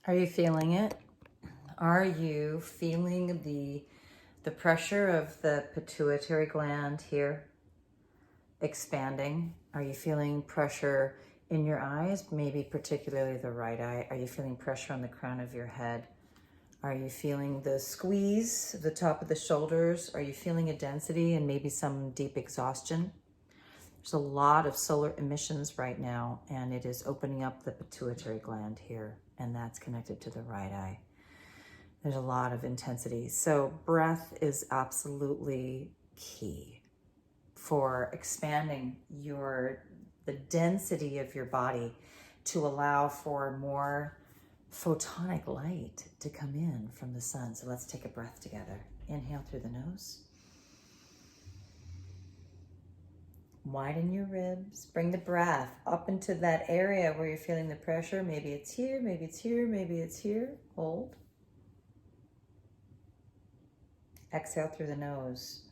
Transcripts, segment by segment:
Are you feeling it? Are you feeling the pressure of the pituitary gland here expanding? Are you feeling pressure in your eyes, maybe particularly the right eye? Are you feeling pressure on the crown of your head? Are you feeling the squeeze of the top of the shoulders? Are you feeling a density and maybe some deep exhaustion? There's a lot of solar emissions right now, and it is opening up the pituitary gland here, and that's connected to the right eye. There's a lot of intensity. So breath is absolutely key for expanding the density of your body to allow for more photonic light to come in from the sun. So let's take a breath together. Inhale through the nose. Widen your ribs. Bring the breath up into that area where you're feeling the pressure. Maybe it's here, maybe it's here, maybe it's here. Hold. Exhale through the nose.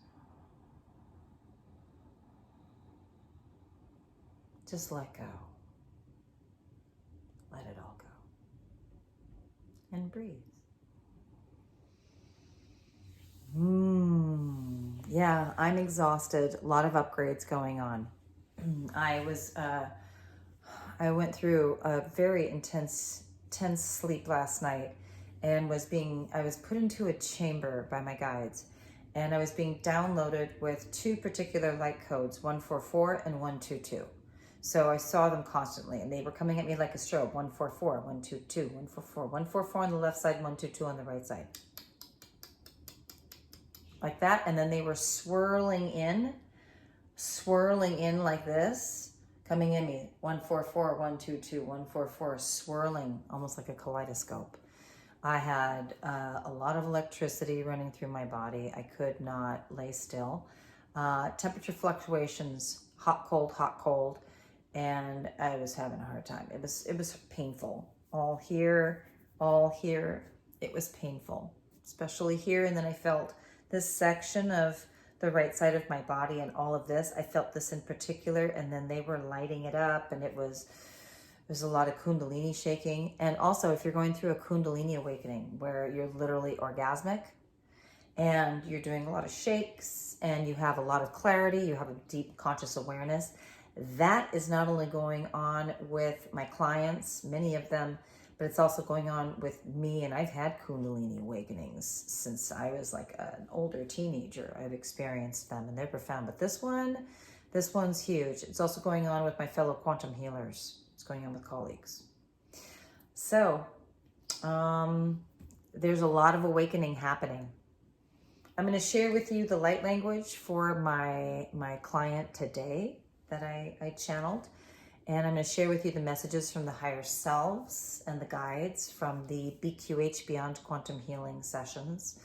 Just let go. Let it all go. And breathe. Yeah, I'm exhausted. A lot of upgrades going on. I went through a very intense sleep last night and I was put into a chamber by my guides, and I was being downloaded with two particular light codes, 144 and 122. So I saw them constantly, and they were coming at me like a strobe. 144, 122, 144, 144 on the left side, 122 on the right side. Like that, and then they were swirling in like this, coming in me. 144, 122, 144, swirling, almost like a kaleidoscope. I had a lot of electricity running through my body. I could not lay still. Temperature fluctuations, hot, cold, and I was having a hard time. It was painful. All here, it was painful, especially here. And then I felt this section of the right side of my body and all of this. I felt this in particular, and then they were lighting it up, and there's a lot of kundalini shaking. And also, if you're going through a kundalini awakening where you're literally orgasmic and you're doing a lot of shakes and you have a lot of clarity, you have a deep conscious awareness, that is not only going on with my clients, many of them, but it's also going on with me. And I've had kundalini awakenings since I was like an older teenager. I've experienced them, and they're profound. But this one's huge. It's also going on with my fellow quantum healers. It's going on with colleagues. So there's a lot of awakening happening. I'm going to share with you the light language for my client today that I channeled. And I'm going to share with you the messages from the Higher Selves and the guides from the BQH Beyond Quantum Healing sessions.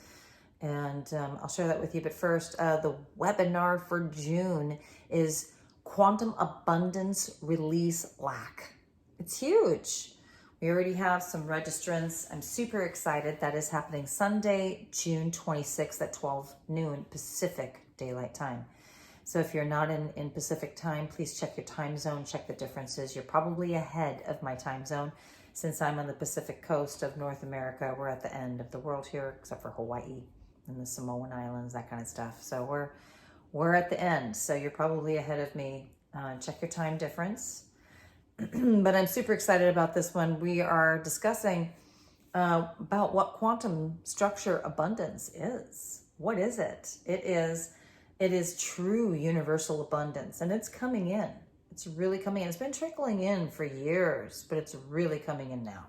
And I'll share that with you. But first, the webinar for June is Quantum Abundance Release Lack. It's huge. We already have some registrants. I'm super excited. That is happening Sunday, June 26th at 12 noon Pacific Daylight Time. So if you're not in Pacific time, please check your time zone, check the differences. You're probably ahead of my time zone since I'm on the Pacific coast of North America. We're at the end of the world here, except for Hawaii and the Samoan Islands, that kind of stuff. So we're at the end. So you're probably ahead of me. Check your time difference. But I'm super excited about this one. We are discussing about what quantum structure abundance is. What is it? It is true universal abundance, and it's coming in. It's really coming in. It's been trickling in for years, but it's really coming in now.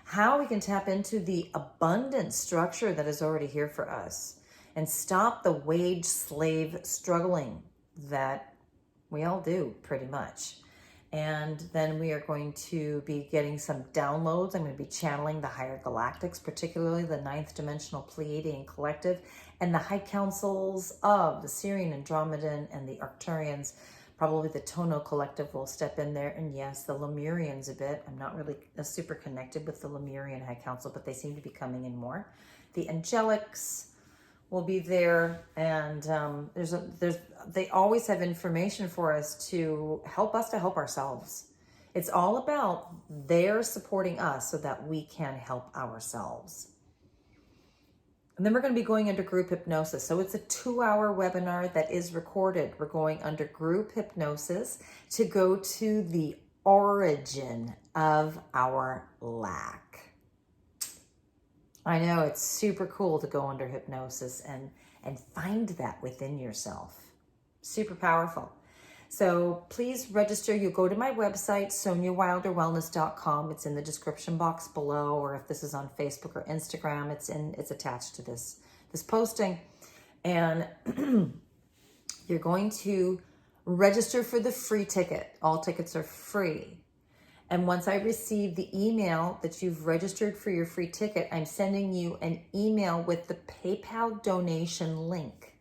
How we can tap into the abundant structure that is already here for us and stop the wage slave struggling that we all do pretty much. And then we are going to be getting some downloads. I'm going to be channeling the Higher Galactics, particularly the 9th Dimensional Pleiadian Collective and the High Councils of the Sirian, Andromedan, and the Arcturians. Probably the Tono Collective will step in there. And yes, the Lemurians a bit. I'm not really super connected with the Lemurian High Council, but they seem to be coming in more. The Angelics will be there, and they always have information for us to help ourselves It's all about their supporting us so that we can help ourselves. And then we're going to be going into group hypnosis. So it's a 2-hour webinar that is recorded. We're going under group hypnosis to go to the origin of our lack. I know it's super cool to go under hypnosis and find that within yourself. Super powerful. So please register. You go to my website, sonyawilderwellness.com. It's in the description box below, or if this is on Facebook or Instagram, it's attached to this posting. And you're going to register for the free ticket. All tickets are free. And once I receive the email that you've registered for your free ticket, I'm sending you an email with the PayPal donation link.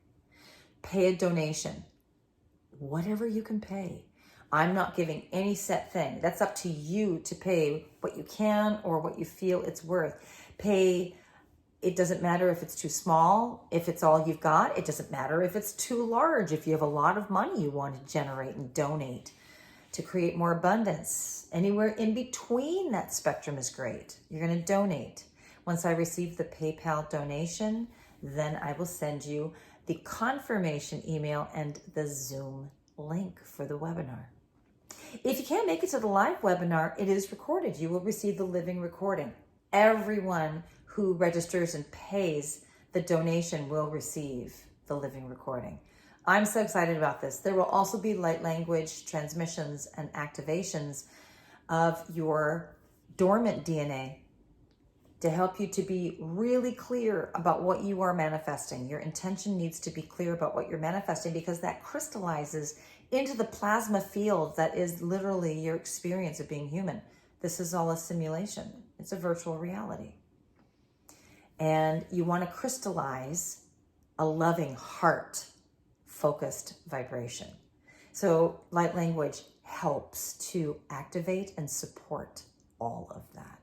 Pay a donation. Whatever you can pay. I'm not giving any set thing. That's up to you to pay what you can or what you feel it's worth. Pay, it doesn't matter if it's too small, if it's all you've got. It doesn't matter if it's too large, if you have a lot of money you want to generate and donate to create more abundance. Anywhere in between that spectrum is great. You're going to donate. Once I receive the PayPal donation, then I will send you the confirmation email and the Zoom link for the webinar. If you can't make it to the live webinar, it is recorded. You will receive the living recording. Everyone who registers and pays the donation will receive the living recording. I'm so excited about this. There will also be light language transmissions and activations of your dormant DNA to help you to be really clear about what you are manifesting. Your intention needs to be clear about what you're manifesting, because that crystallizes into the plasma field that is literally your experience of being human. This is all a simulation. It's a virtual reality. And you want to crystallize a loving heart focused vibration. So light language helps to activate and support all of that.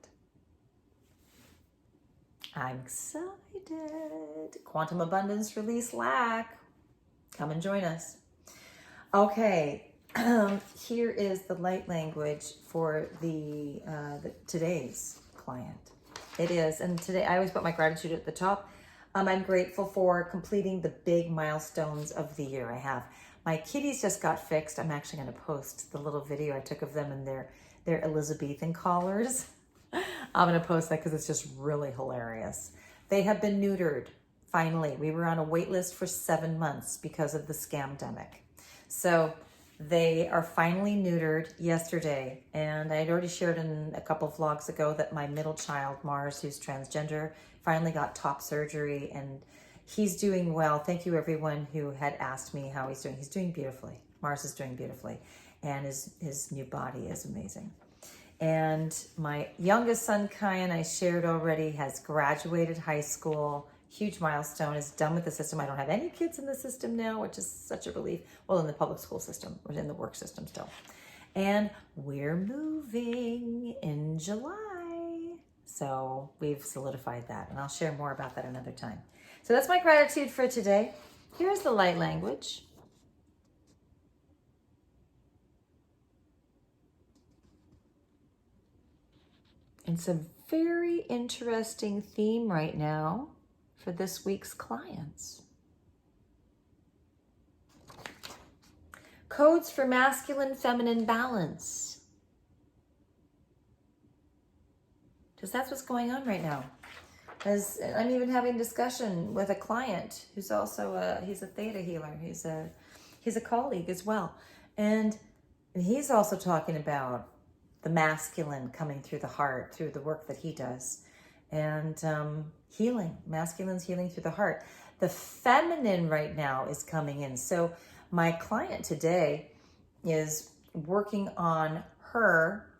I'm excited. Quantum abundance, release lack. Come and join us. Okay, here is the light language for the today's client. It is, and today I always put my gratitude at the top. I'm grateful for completing the big milestones of the year. I have my kitties just got fixed. I'm actually going to post the little video I took of them in their Elizabethan collars. I'm going to post that because it's just really hilarious. They have been neutered. Finally, we were on a wait list for 7 months because of the scamdemic. So they are finally neutered yesterday. And I had already shared in a couple vlogs ago that my middle child, Mars, who's transgender, finally got top surgery and he's doing well. Thank you everyone who had asked me how he's doing. He's doing beautifully. Mars is doing beautifully. And his new body is amazing. And my youngest son, Kyan, I shared already, has graduated high school. Huge milestone, is done with the system. I don't have any kids in the system now, which is such a relief. Well, in the public school system, or in the work system still. And we're moving in July. So we've solidified that, and I'll share more about that another time. So that's my gratitude for today. Here's the light language. It's a very interesting theme right now for this week's clients. Codes for masculine, feminine balance. Because that's what's going on right now. As I'm even having a discussion with a client who's also he's a theta healer. He's a colleague as well. And he's also talking about the masculine coming through the heart, through the work that he does. And healing, masculine's healing through the heart. The feminine right now is coming in. So my client today is working on her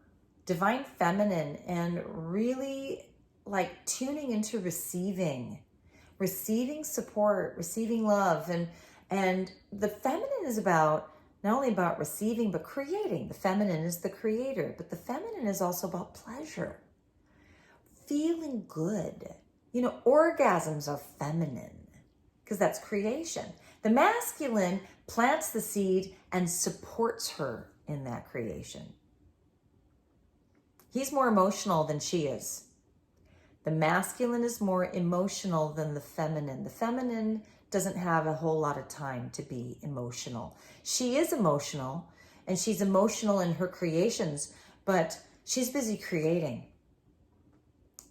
divine feminine and really like tuning into receiving support, receiving love. And the feminine is about not only about receiving, but creating. The feminine is the creator, but the feminine is also about pleasure. Feeling good. You know, orgasms are feminine because that's creation. The masculine plants the seed and supports her in that creation. He's more emotional than she is. The masculine is more emotional than the feminine. The feminine doesn't have a whole lot of time to be emotional. She is emotional, and she's emotional in her creations, but she's busy creating.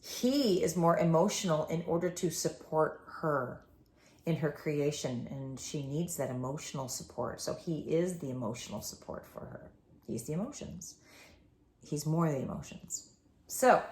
He is more emotional in order to support her in her creation, and she needs that emotional support. So he is the emotional support for her. He's the emotions. He's more the emotions. So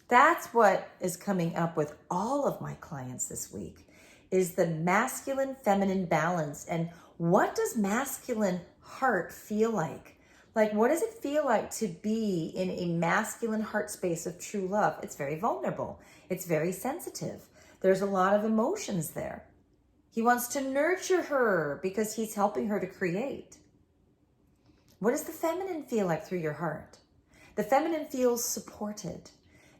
that's what is coming up with all of my clients this week, is the masculine feminine balance. And what does masculine heart feel like? Like, what does it feel like to be in a masculine heart space of true love? It's very vulnerable. It's very sensitive. There's a lot of emotions there. He wants to nurture her because he's helping her to create. What does the feminine feel like through your heart? The feminine feels supported.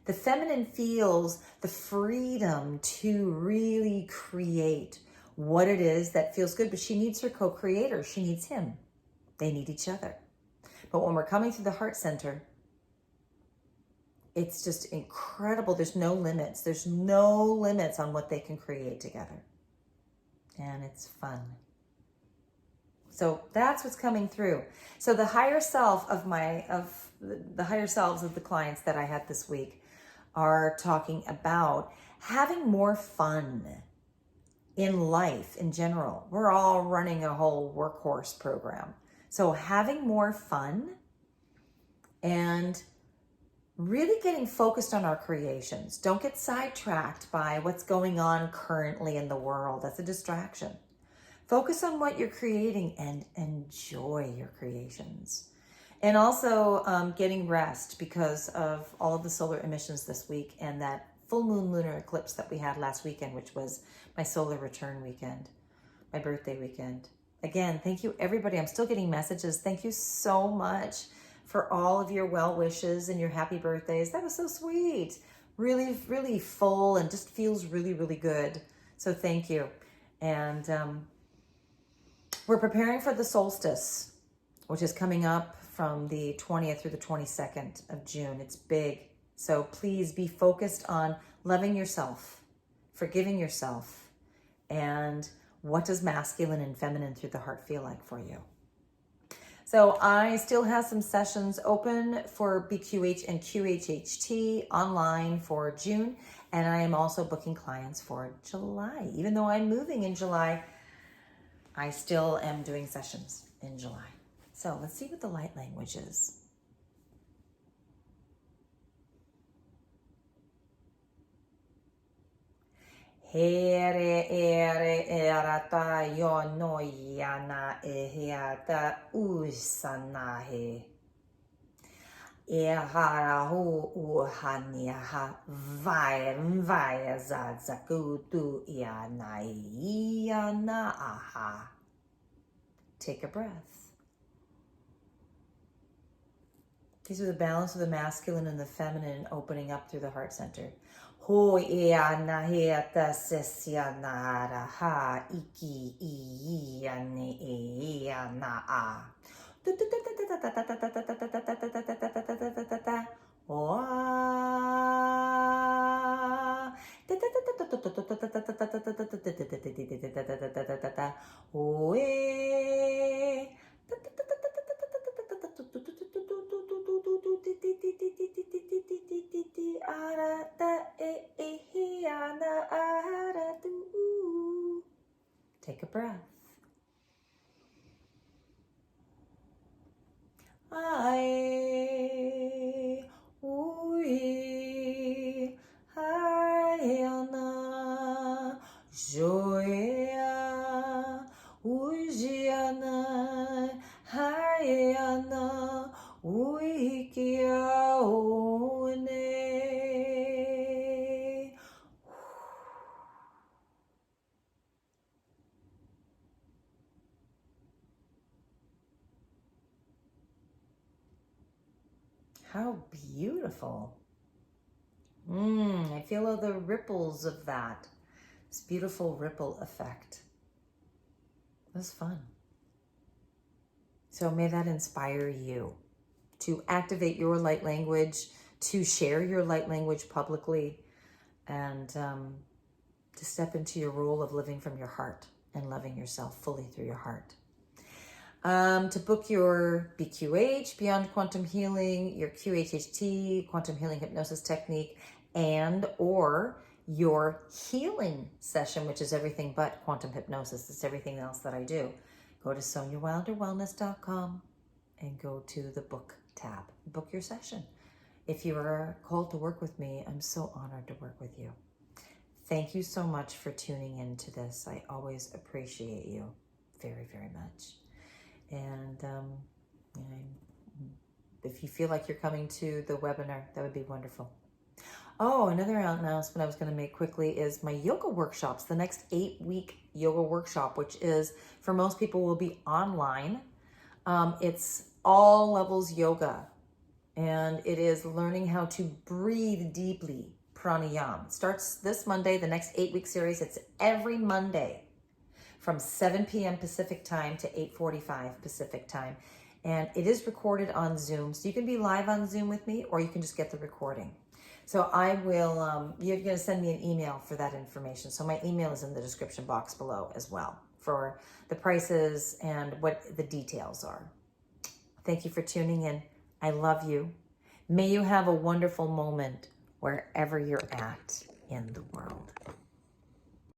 The feminine feels the freedom to really create what it is that feels good, but she needs her co-creator. She needs him. They need each other. But when we're coming through the heart center, it's just incredible. There's no limits. There's no limits on what they can create together. And it's fun. So that's what's coming through. So the higher self of the higher selves of the clients that I had this week are talking about having more fun in life in general. We're all running a whole workhorse program. So having more fun and really getting focused on our creations. Don't get sidetracked by what's going on currently in the world. That's a distraction. Focus on what you're creating and enjoy your creations. And also getting rest because of all of the solar emissions this week and that full moon lunar eclipse that we had last weekend, which was my solar return weekend, my birthday weekend. Again, thank you everybody. I'm still getting messages. Thank you so much for all of your well wishes and your happy birthdays. That was so sweet. Really, really full and just feels really, really good. So thank you. And we're preparing for the solstice, which is coming up from the 20th through the 22nd of June. It's big. So please be focused on loving yourself, forgiving yourself, and what does masculine and feminine through the heart feel like for you? So I still have some sessions open for BQH and QHHT online for June, and I am also booking clients for July. Even though I'm moving in July, I still am doing sessions in July. So let's see what the light language is. Here ere erata yo no yana ehiata usanahe. Eharahu uhaniaha vaya zazakutu yana aha. Take a breath. These are the balance of the masculine and the feminine opening up through the heart center. Ho iana heta sesiana ha iki iane iana a. Take a breath. Ai, ui, hayana, joia, ujiana, hayana, uikiaone. How beautiful. I feel all the ripples of that. This beautiful ripple effect. It was fun. So may that inspire you to activate your light language, to share your light language publicly, and to step into your role of living from your heart and loving yourself fully through your heart. To book your BQH, Beyond Quantum Healing, your QHHT, Quantum Healing Hypnosis Technique, and or your healing session, which is everything but quantum hypnosis. It's everything else that I do. Go to sonyawilderwellness.com and go to the book tab. Book your session. If you are called to work with me, I'm so honored to work with you. Thank you so much for tuning into this. I always appreciate you very, very much. And if you feel like you're coming to the webinar, that would be wonderful. Oh, another announcement I was going to make quickly is my yoga workshops. The next 8-week yoga workshop, which is, for most people, will be online. It's all levels yoga. And it is learning how to breathe deeply, pranayama. It starts this Monday, the next 8-week series. It's every Monday from 7 p.m. Pacific time to 8:45 Pacific time. And it is recorded on Zoom. So you can be live on Zoom with me, or you can just get the recording. So I will, you're going to send me an email for that information. So my email is in the description box below as well for the prices and what the details are. Thank you for tuning in. I love you. May you have a wonderful moment wherever you're at in the world.